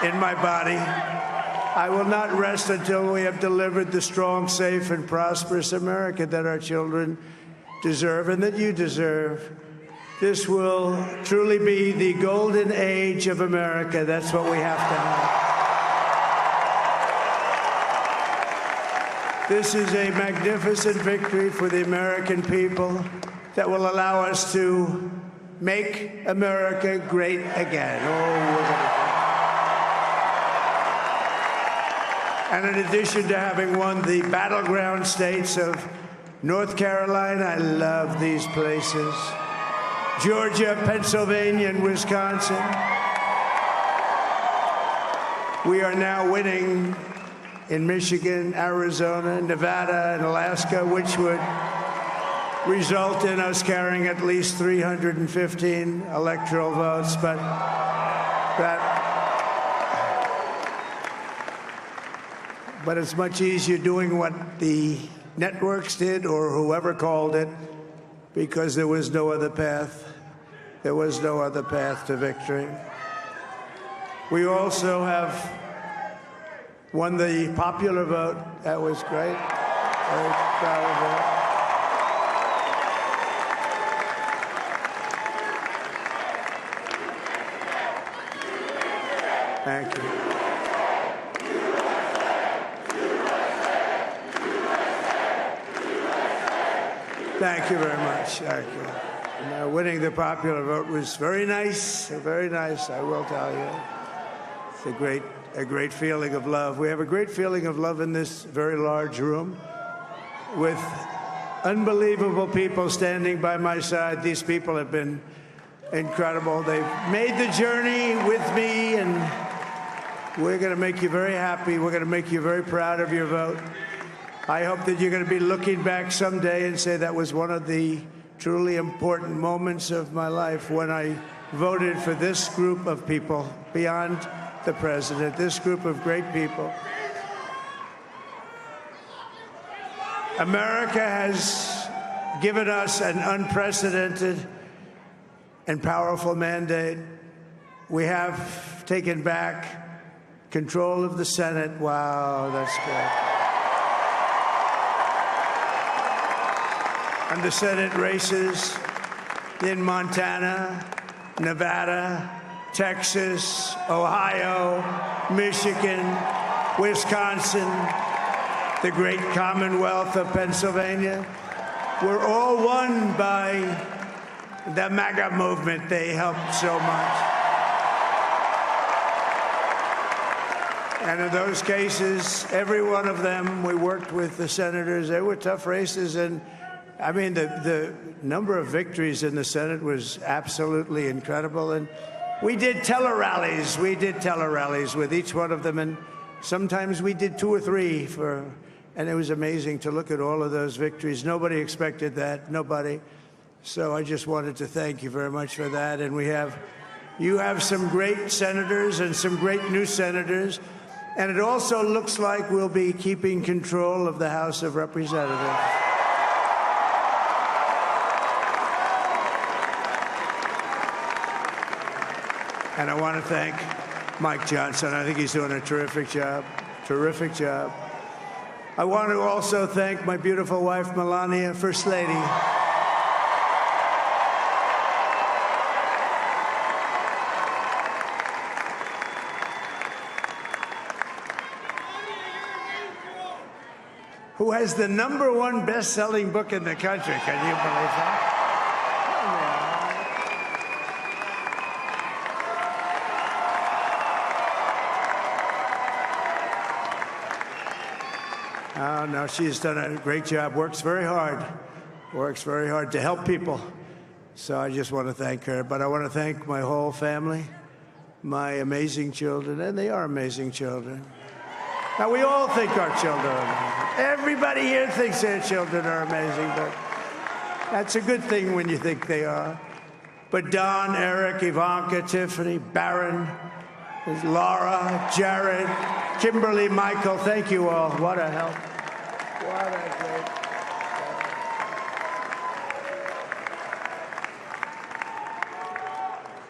in my body. I will not rest until we have delivered the strong, safe, and prosperous America that our children deserve and that you deserve. This will truly be the golden age of America. That's what we have to have. This is a magnificent victory for the American people that will allow us to make America great again. And in addition to having won the battleground states of North Carolina, I love these places, Georgia, Pennsylvania, and Wisconsin, we are now winning in Michigan, Arizona, Nevada, and Alaska, which would result in us carrying at least 315 electoral votes. But it's much easier doing what the networks did or whoever called it, because there was no other path. There was no other path to victory. We also have won the popular vote. That was great. Very proud of that. Thank you. Thank you very much. Thank you. Winning the popular vote was very nice, I will tell you. It's a great feeling of love. We have a great feeling of love in this very large room with unbelievable people standing by my side. These people have been incredible. They've made the journey with me, and we're going to make you very happy. We're going to make you very proud of your vote. I hope that you're going to be looking back someday and say that was one of the truly important moments of my life when I voted for this group of people beyond the president, this group of great people. America has given us an unprecedented and powerful mandate. We have taken back control of the Senate. Wow, that's good. And the Senate races in Montana, Nevada, Texas, Ohio, Michigan, Wisconsin, the great Commonwealth of Pennsylvania, were all won by the MAGA movement. They helped so much. And in those cases, every one of them, we worked with the senators. They were tough races, and I mean, the number of victories in the Senate was absolutely incredible. And we did tele-rallies. We did tele-rallies with each one of them. And sometimes we did 2 or 3 and it was amazing to look at all of those victories. Nobody expected that, nobody. So I just wanted to thank you very much for that. And you have some great senators and some great new senators. And it also looks like we'll be keeping control of the House of Representatives. And I want to thank Mike Johnson. I think he's doing a terrific job. Terrific job. I want to also thank my beautiful wife, Melania, First Lady. Who has the #1 best-selling book in the country. Can you believe that? Oh, no, she's done a great job, works very hard to help people. So I just want to thank her. But I want to thank my whole family, my amazing children, and they are amazing children. Now, we all think our children are amazing. Everybody here thinks their children are amazing, but that's a good thing when you think they are. But Don, Eric, Ivanka, Tiffany, Barron, Laura, Jared, Kimberly, Michael, thank you all. What a help. What a great help.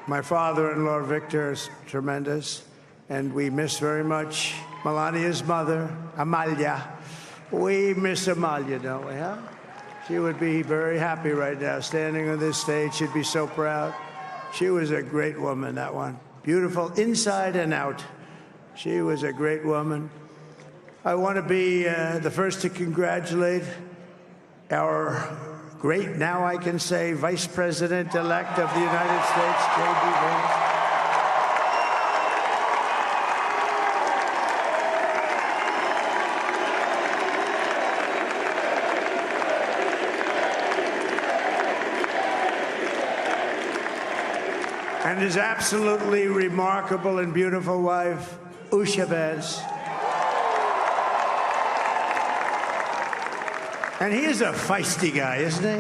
My father-in-law, Victor, is tremendous. and we miss very much Melania's mother, Amalia. We miss Amalia, don't we, huh? She would be very happy right now, standing on this stage. She'd be so proud. She was a great woman, that one. Beautiful inside and out. She was a great woman. I want to be the first to congratulate our great, now I can say, Vice President-elect of the United States, J.D. Vance. And his absolutely remarkable and beautiful wife, Usha Vance. And he is a feisty guy, isn't he?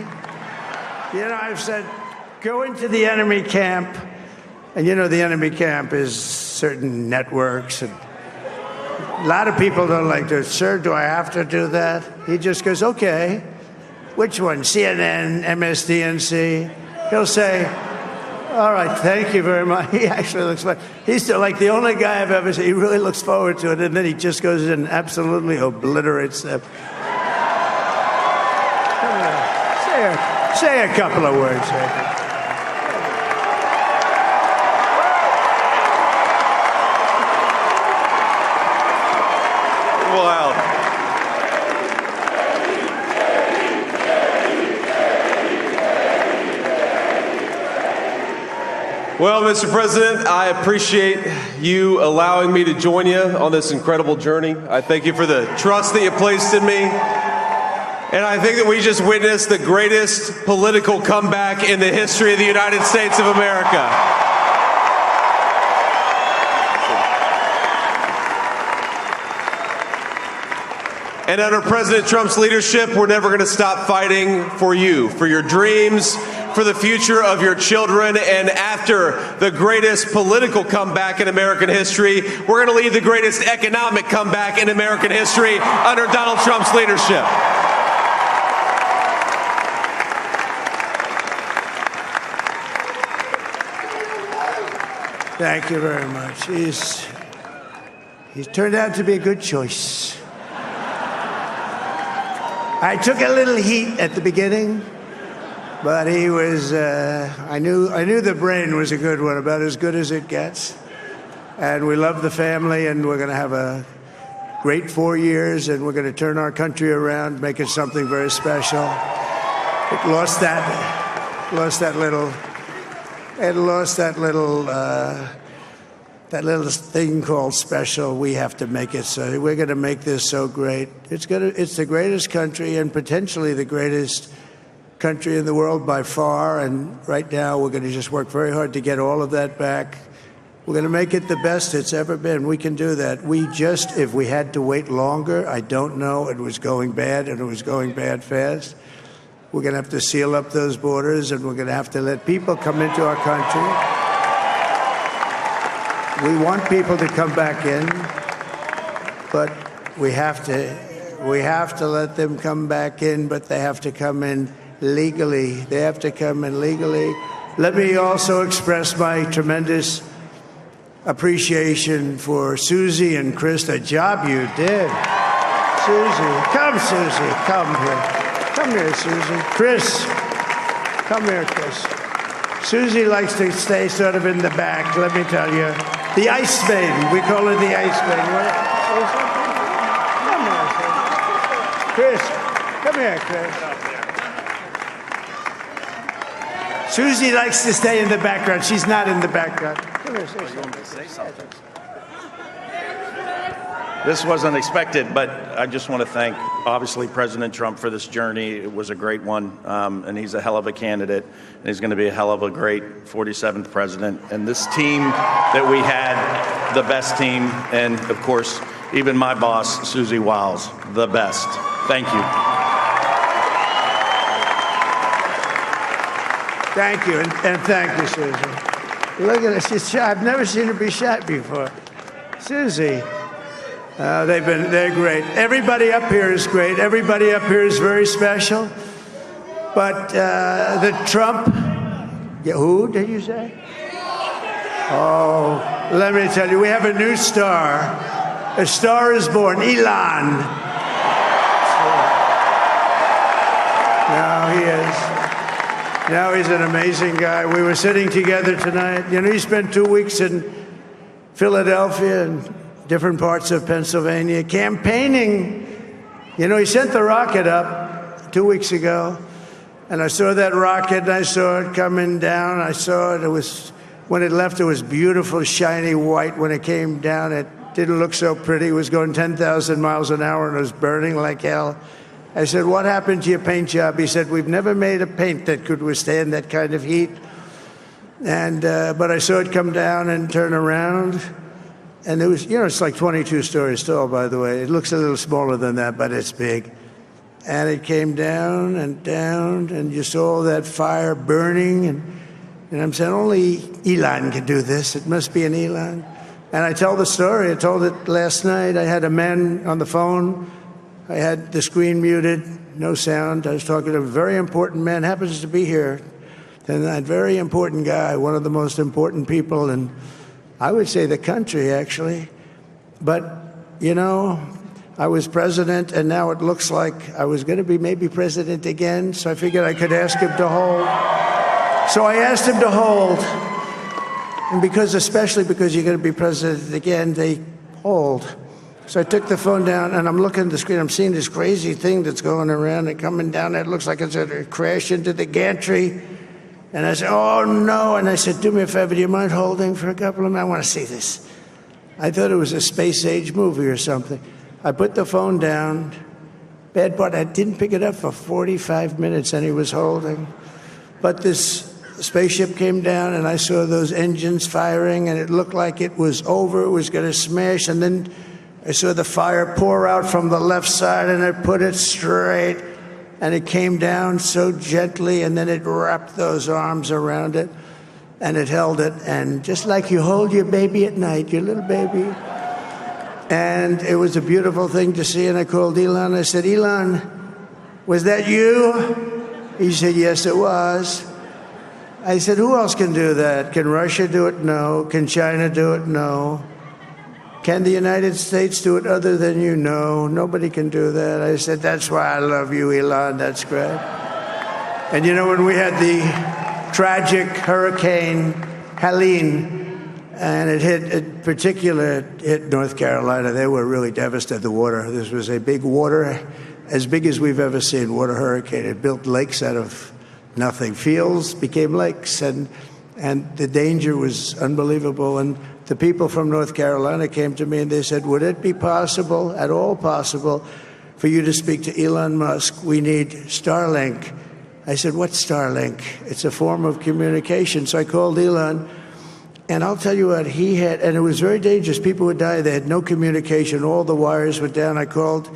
You know, I've said, go into the enemy camp. And you know, the enemy camp is certain networks. And a lot of people don't like to, sir, do I have to do that? He just goes, okay. Which one? CNN, MSDNC? He'll say, all right, thank you very much. He actually looks like, he's like the only guy I've ever seen. He really looks forward to it, and then he just goes in and absolutely obliterates them. Say a couple of words. Wow. Well, Mr. President, I appreciate you allowing me to join you on this incredible journey. I thank you for the trust that you placed in me. And I think that we just witnessed the greatest political comeback in the history of the United States of America. And under President Trump's leadership, we're never going to stop fighting for you, for your dreams, for the future of your children. And after the greatest political comeback in American history, we're going to lead the greatest economic comeback in American history under Donald Trump's leadership. Thank you very much. He's turned out to be a good choice. I took a little heat at the beginning, but he was, I knew the brain was a good one, about as good as it gets. And we love the family, and we're going to have a great 4 years, and we're going to turn our country around, make it something very special. It lost that thing called special. We have to make it so. We're going to make this so great. It's the greatest country, and potentially the greatest country in the world by far. And right now, we're going to just work very hard to get all of that back. We're going to make it the best it's ever been. We can do that. If we had to wait longer, I don't know. It was going bad, and it was going bad fast. We're going to have to seal up those borders, and we're going to have to let people come into our country. We want people to come back in, but we have to let them come back in, but they have to come in legally. They have to come in legally. Let me also express my tremendous appreciation for Susie and Chris, the job you did. Susie, come here. Come here, Susie. Chris, come here, Chris. Susie likes to stay sort of in the back, let me tell you. The Ice Maiden, we call her the Ice Maiden. Come here, Chris. Come here, Chris. Susie likes to stay in the background. She's not in the background. Come here, say something. This wasn't expected, but I just want to thank, obviously, President Trump for this journey. It was a great one, and he's a hell of a candidate, and he's going to be a hell of a great 47th president. And this team that we had, the best team, and, of course, even my boss, Susie Wiles, the best. Thank you. Thank you, and thank you, Susie. Look at her. She's shy. I've never seen her be shy before. Susie. They're great. Everybody up here is great. Everybody up here is very special. But the Trump, who did you say? Oh, let me tell you, we have a new star. A star is born, Elon. Now he is. Now he's an amazing guy. We were sitting together tonight. You know, he spent 2 weeks in Philadelphia and different parts of Pennsylvania campaigning. You know, he sent the rocket up 2 weeks ago, and I saw that rocket, and I saw it coming down. I saw it. It was, when it left, it was beautiful, shiny white. When it came down, it didn't look so pretty. It was going 10,000 miles an hour, and it was burning like hell. I said, what happened to your paint job? He said, we've never made a paint that could withstand that kind of heat. And but I saw it come down and turn around. And it was, you know, it's like 22 stories tall, by the way. It looks a little smaller than that, but it's big. And it came down, and you saw that fire burning. And I'm saying, only Elon can do this. It must be an Elon. And I tell the story. I told it last night. I had a man on the phone. I had the screen muted, no sound. I was talking to a very important man, happens to be here. And that very important guy, one of the most important people in, I would say, the country, actually. But, you know, I was president, and now it looks like I was going to be maybe president again, so I figured I could ask him to hold. So I asked him to hold. And because, especially because you're going to be president again, they hold. So I took the phone down, and I'm looking at the screen. I'm seeing this crazy thing that's going around and coming down. It looks like it's going to crash into the gantry. And I said, oh, no. And I said, do me a favor. Do you mind holding for a couple of minutes? I want to see this. I thought it was a space-age movie or something. I put the phone down. Bad part, I didn't pick it up for 45 minutes, and he was holding. But this spaceship came down, and I saw those engines firing, and it looked like it was over. It was going to smash, and then I saw the fire pour out from the left side, and it put it straight, and it came down so gently, and then it wrapped those arms around it, and it held it, and just like you hold your baby at night, your little baby. And it was a beautiful thing to see, and I called Elon. I said, Elon, was that you? He said, yes, it was. I said, who else can do that? Can Russia do it? No. Can China do it? No. Can the United States do it other than you? No, nobody can do that. I said, that's why I love you, Elon. That's great. And you know, when we had the tragic Hurricane Helene, and it hit North Carolina, they were really devastated, the water. This was a big water, as big as we've ever seen, water hurricane. It built lakes out of nothing. Fields became lakes, and the danger was unbelievable. And the people from North Carolina came to me and they said, would it be possible, at all possible, for you to speak to Elon Musk? We need Starlink. I said, what's Starlink? It's a form of communication. So I called Elon, and I'll tell you what, he had, and it was very dangerous. People would die. They had no communication. All the wires were down. I called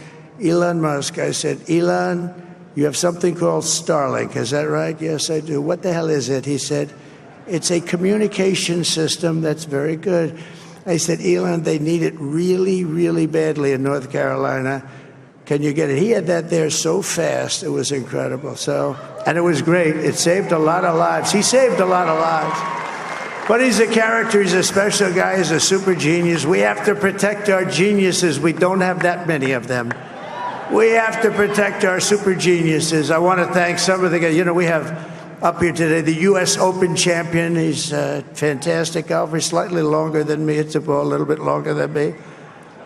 Elon Musk. I said, Elon, you have something called Starlink. Is that right? Yes, I do. What the hell is it? He said, it's a communication system that's very good. I said, Elon, they need it really, really badly in North Carolina. Can you get it? He had that there so fast. It was incredible. And it was great. It saved a lot of lives. He saved a lot of lives. But he's a character. He's a special guy. He's a super genius. We have to protect our geniuses. We don't have that many of them. We have to protect our super geniuses. I want to thank some of the guys. You know, we have up here today the U.S. Open champion. He's a fantastic golfer, slightly longer than me. It's a ball, a little bit longer than me.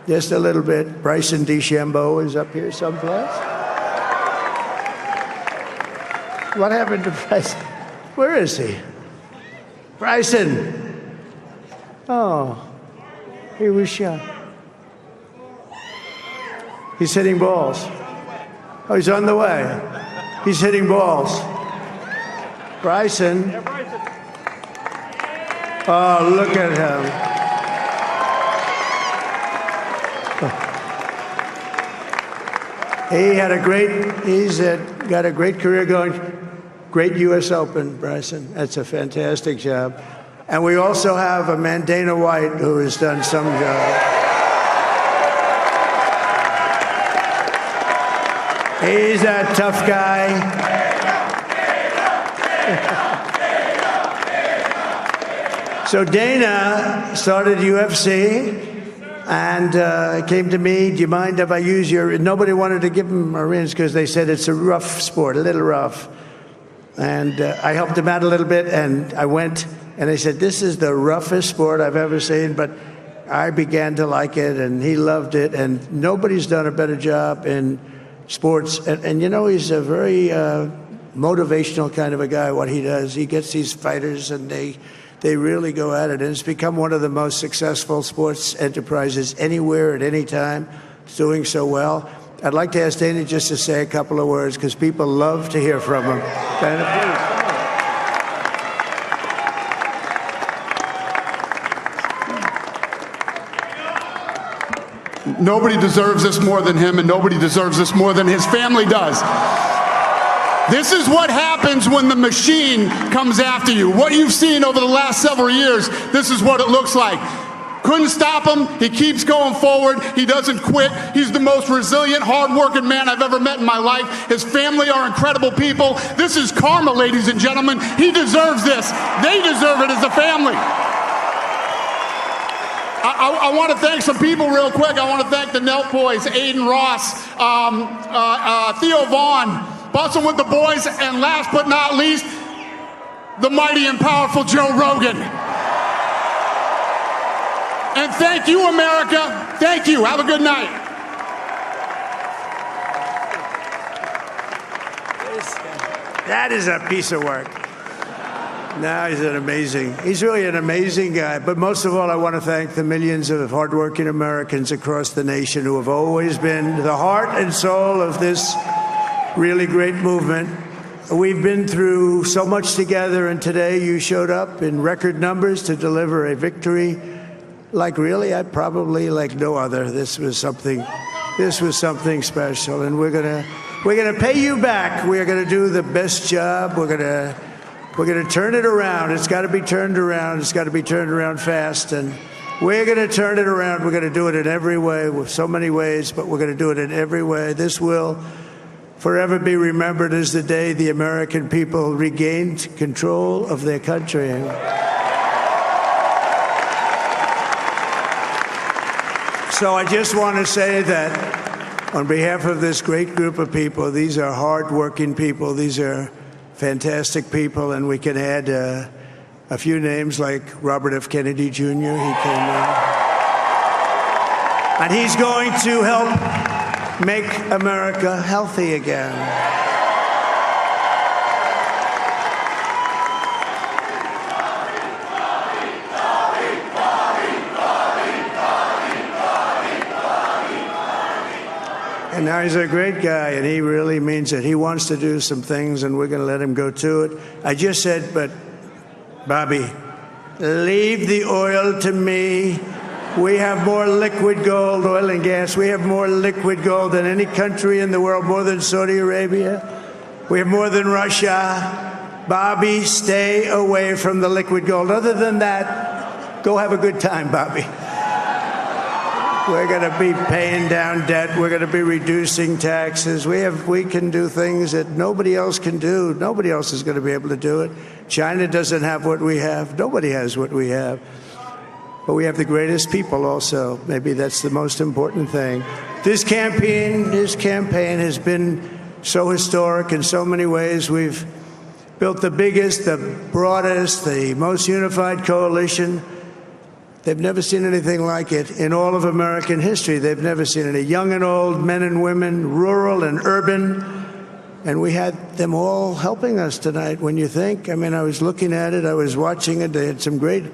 Just a little bit. Bryson DeChambeau is up here someplace. What happened to Bryson? Where is he? Bryson. Oh, he was shot. He's hitting balls. Oh, he's on the way. He's hitting balls. Bryson. Oh, look at him. He's got a great career going. Great U.S. Open, Bryson. That's a fantastic job. And we also have a man, Dana White, who has done some job. He's a tough guy. So Dana started UFC and came to me, do you mind if I use your, nobody wanted to give him a rinse because they said it's a rough sport, a little rough. And I helped him out a little bit, and I went, and they said, this is the roughest sport I've ever seen, but I began to like it, and he loved it, and nobody's done a better job in sports. And you know, he's a very motivational kind of a guy, what he does. He gets these fighters, and they really go at it, and it's become one of the most successful sports enterprises anywhere at any time. It's doing so well. I'd like to ask Dana just to say a couple of words, because people love to hear from him. Dana, please. Nobody deserves this more than him, and nobody deserves this more than his family does. This is what happens when the machine comes after you. What you've seen over the last several years, this is what it looks like. Couldn't stop him. He keeps going forward. He doesn't quit. He's the most resilient, hard-working man I've ever met in my life. His family are incredible people. This is karma, ladies and gentlemen. He deserves this. They deserve it as a family. I want to thank some people real quick. I want to thank the Nelt boys, Aiden Ross, Theo Vaughn, busting with the boys, and last but not least, the mighty and powerful Joe Rogan. And thank you, America. Thank you. Have a good night. That is a piece of work. No, he's really an amazing guy. But most of all, I want to thank the millions of hardworking Americans across the nation who have always been the heart and soul of this really great movement. We've been through so much together, and today you showed up in record numbers to deliver a victory like probably like no other. This was something special, and we're gonna pay you back. We're gonna do the best job. We're gonna turn it around. It's got to be turned around. It's got to be turned around fast, and we're gonna turn it around. We're gonna do it in every way, with so many ways, but we're gonna do it in every way. This will forever be remembered as the day the American people regained control of their country. So I just want to say that on behalf of this great group of people, these are hard-working people. These are fantastic people, and we can add a few names like Robert F. Kennedy Jr. He came in, and he's going to help make America healthy again. And now he's a great guy, and he really means it. He wants to do some things, and we're going to let him go to it. I just said, but Bobby, leave the oil to me. We have more liquid gold, oil and gas. We have more liquid gold than any country in the world, more than Saudi Arabia. We have more than Russia. Bobby, stay away from the liquid gold. Other than that, go have a good time, Bobby. We're going to be paying down debt. We're going to be reducing taxes. We can do things that nobody else can do. Nobody else is going to be able to do it. China doesn't have what we have. Nobody has what we have. But we have the greatest people also. Maybe that's the most important thing. This campaign has been so historic in so many ways. We've built the biggest, the broadest, the most unified coalition. They've never seen anything like it in all of American history. They've never seen it. Young and old, men and women, rural and urban. And we had them all helping us tonight. When you think, I mean, I was looking at it, I was watching it. They had some great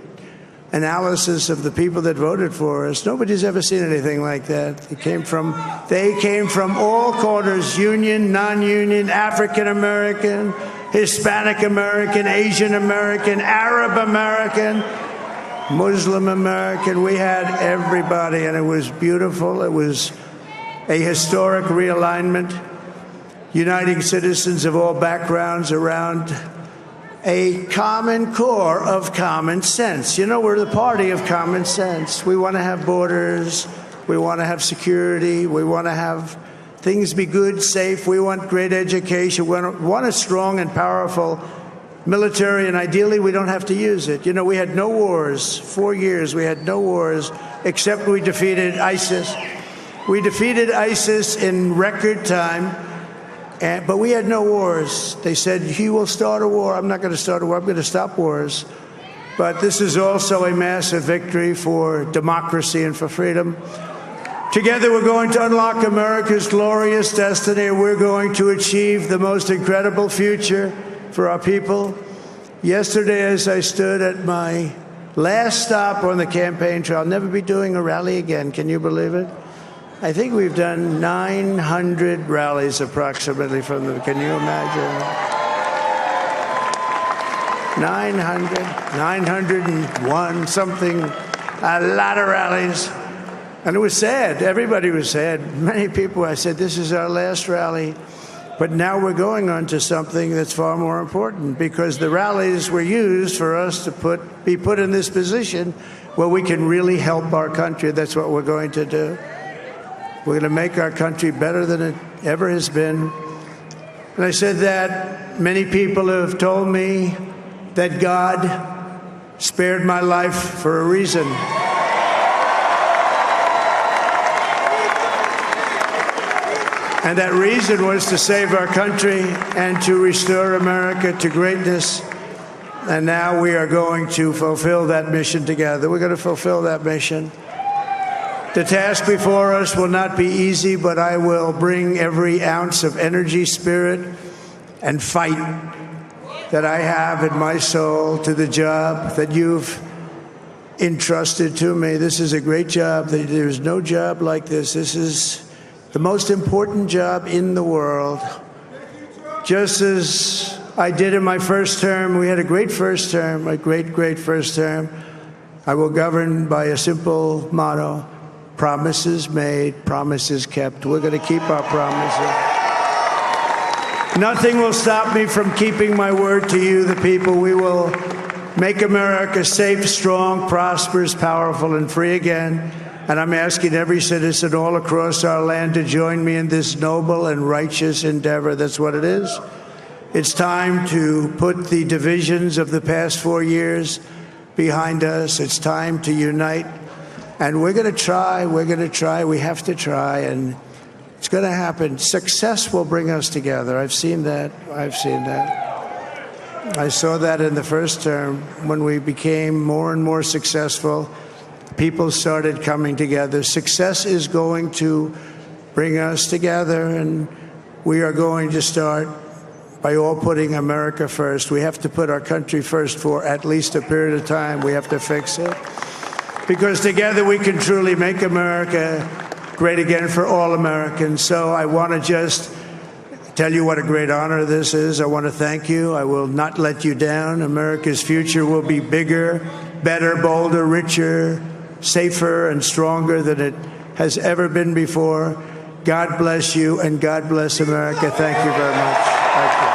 analysis of the people that voted for us. Nobody's ever seen anything like that. They came from all corners, union, non-union, African American, Hispanic American, Asian American, Arab American, Muslim American. We had everybody, and it was beautiful. It was a historic realignment, uniting citizens of all backgrounds around a common core of common sense. You know, we're the party of common sense. We want to have borders. We want to have security. We want to have things be good, safe. We want great education. We want a strong and powerful military, and ideally we don't have to use it. You know, we had no wars, 4 years, we had no wars, except we defeated ISIS. We defeated ISIS in record time, but we had no wars. They said, he will start a war. I'm not going to start a war. I'm going to stop wars. But this is also a massive victory for democracy and for freedom. Together, we're going to unlock America's glorious destiny. We're going to achieve the most incredible future for our people. Yesterday, as I stood at my last stop on the campaign trail, I'll never be doing a rally again. Can you believe it? I think we've done 900 rallies approximately from them. Can you imagine? 901, something, a lot of rallies. And it was sad. Everybody was sad. Many people, I said, this is our last rally. But now we're going on to something that's far more important, because the rallies were used for us to be put in this position where we can really help our country. That's what we're going to do. We're going to make our country better than it ever has been. And I said that many people have told me that God spared my life for a reason. And that reason was to save our country and to restore America to greatness. And now we are going to fulfill that mission together. We're going to fulfill that mission. The task before us will not be easy, but I will bring every ounce of energy, spirit, and fight that I have in my soul to the job that you've entrusted to me. This is a great job. There's no job like this. This is the most important job in the world. Just as I did in my first term, we had a great first term, a great first term. I will govern by a simple motto: promises made, promises kept. We're going to keep our promises. Nothing will stop me from keeping my word to you, the people. We will make America safe, strong, prosperous, powerful, and free again. And I'm asking every citizen all across our land to join me in this noble and righteous endeavor. That's what it is. It's time to put the divisions of the past 4 years behind us. It's time to unite. And we're going to try. We're going to try. We have to try. And it's going to happen. Success will bring us together. I've seen that. I've seen that. I saw that in the first term when we became more and more successful. People started coming together. Success is going to bring us together, and we are going to start by all putting America first. We have to put our country first for at least a period of time. We have to fix it, because together we can truly make America great again for all Americans. So I want to just tell you what a great honor this is. I want to thank you. I will not let you down. America's future will be bigger, better, bolder, richer, safer, and stronger than it has ever been before. God bless you, and God bless America. Thank you very much. Thank you.